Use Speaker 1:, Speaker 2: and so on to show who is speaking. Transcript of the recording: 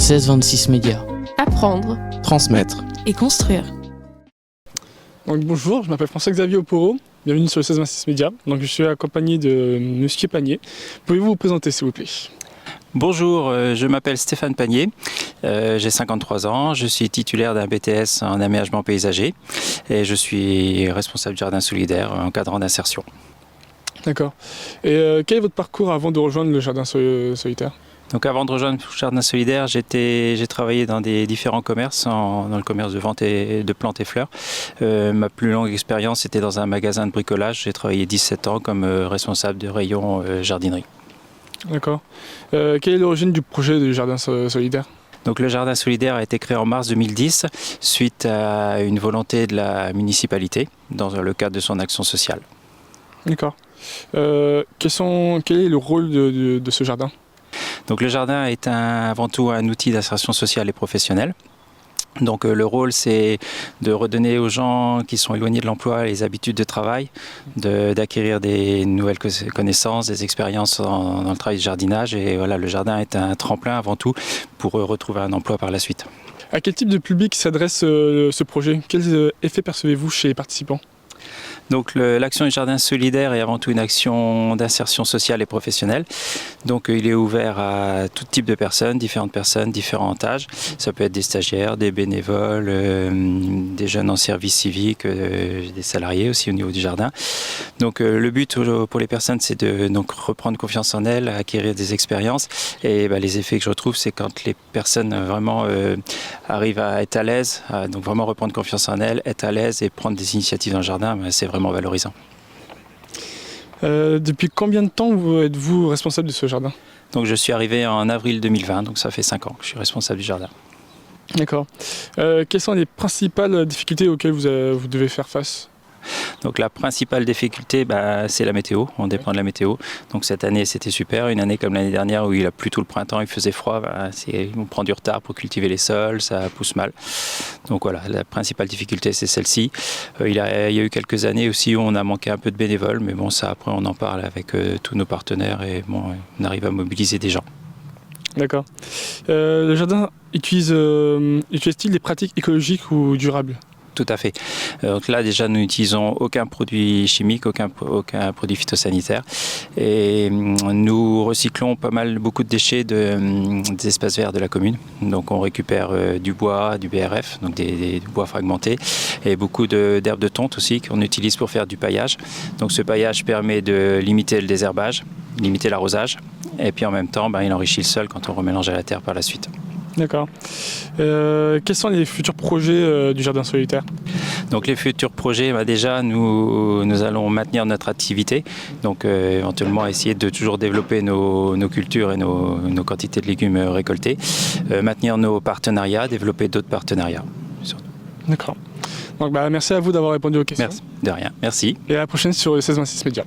Speaker 1: 16-26 Médias.
Speaker 2: Apprendre
Speaker 3: Transmettre.
Speaker 2: et construire.
Speaker 4: Donc, bonjour, je m'appelle François-Xavier Oporo, bienvenue sur le 16-26 Médias. Donc, je suis accompagné de Monsieur Panier. Pouvez-vous vous présenter s'il vous plaît?
Speaker 5: Bonjour, je m'appelle Stéphane Panier, j'ai 53 ans, je suis titulaire d'un BTS en aménagement paysager et je suis responsable du jardin solidaire, encadrant d'insertion.
Speaker 4: D'accord. Et quel est votre parcours avant de rejoindre le jardin solitaire?
Speaker 5: Donc avant de rejoindre le jardin solidaire, j'ai travaillé dans des différents commerces, dans le commerce de vente de plantes et fleurs. Ma plus longue expérience était dans un magasin de bricolage, j'ai travaillé 17 ans comme responsable de rayon jardinerie.
Speaker 4: D'accord. Quelle est l'origine du projet du jardin solidaire?
Speaker 5: Donc le jardin solidaire a été créé en mars 2010 suite à une volonté de la municipalité dans le cadre de son action sociale.
Speaker 4: D'accord. Quel est le rôle de ce jardin?
Speaker 5: Donc le jardin est avant tout un outil d'insertion sociale et professionnelle. Donc le rôle, c'est de redonner aux gens qui sont éloignés de l'emploi les habitudes de travail, d'acquérir des nouvelles connaissances, des expériences dans le travail de jardinage. Et voilà, le jardin est un tremplin avant tout pour retrouver un emploi par la suite.
Speaker 4: À quel type de public s'adresse ce projet? Quels effets percevez-vous chez les participants?
Speaker 5: Donc l'action du jardin solidaire est avant tout une action d'insertion sociale et professionnelle. Donc il est ouvert à tout type de personnes, différents âges. Ça peut être des stagiaires, des bénévoles, des jeunes en service civique, des salariés aussi au niveau du jardin. Donc le but pour les personnes, c'est de reprendre confiance en elles, acquérir des expériences. Et les effets que je retrouve, c'est quand les personnes vraiment arrivent à être à l'aise, donc vraiment reprendre confiance en elles, être à l'aise et prendre des initiatives dans le jardin, c'est vraiment valorisant.
Speaker 4: Depuis combien de temps êtes-vous responsable de ce jardin?
Speaker 5: Donc je suis arrivé en avril 2020, donc ça fait 5 ans que je suis responsable du jardin.
Speaker 4: D'accord. Quelles sont les principales difficultés auxquelles vous devez faire face?
Speaker 5: Donc la principale difficulté, c'est la météo, on dépend de la météo. Donc cette année c'était super, une année comme l'année dernière où il a plu tout le printemps, il faisait froid, on prend du retard pour cultiver les sols, ça pousse mal. Donc voilà, la principale difficulté c'est celle-ci. Il y a eu quelques années aussi où on a manqué un peu de bénévoles, mais bon ça après on en parle avec tous nos partenaires et on arrive à mobiliser des gens.
Speaker 4: D'accord. Le jardin utilise-t-il des pratiques écologiques ou durables?
Speaker 5: Tout à fait. Donc là déjà nous n'utilisons aucun produit chimique, aucun produit phytosanitaire et nous recyclons beaucoup de déchets des espaces verts de la commune. Donc on récupère du bois, du BRF, donc des bois fragmentés et beaucoup d'herbes de tonte aussi qu'on utilise pour faire du paillage. Donc ce paillage permet de limiter le désherbage, limiter l'arrosage et puis en même temps il enrichit le sol quand on remélange à la terre par la suite.
Speaker 4: D'accord. Quels sont les futurs projets du jardin solitaire?
Speaker 5: Donc les futurs projets, déjà nous allons maintenir notre activité, donc éventuellement essayer de toujours développer nos cultures et nos quantités de légumes récoltés, maintenir nos partenariats, développer d'autres partenariats.
Speaker 4: D'accord. Donc merci à vous d'avoir répondu aux questions.
Speaker 5: Merci, de rien, merci.
Speaker 4: Et à la prochaine sur le 16-26 Médias.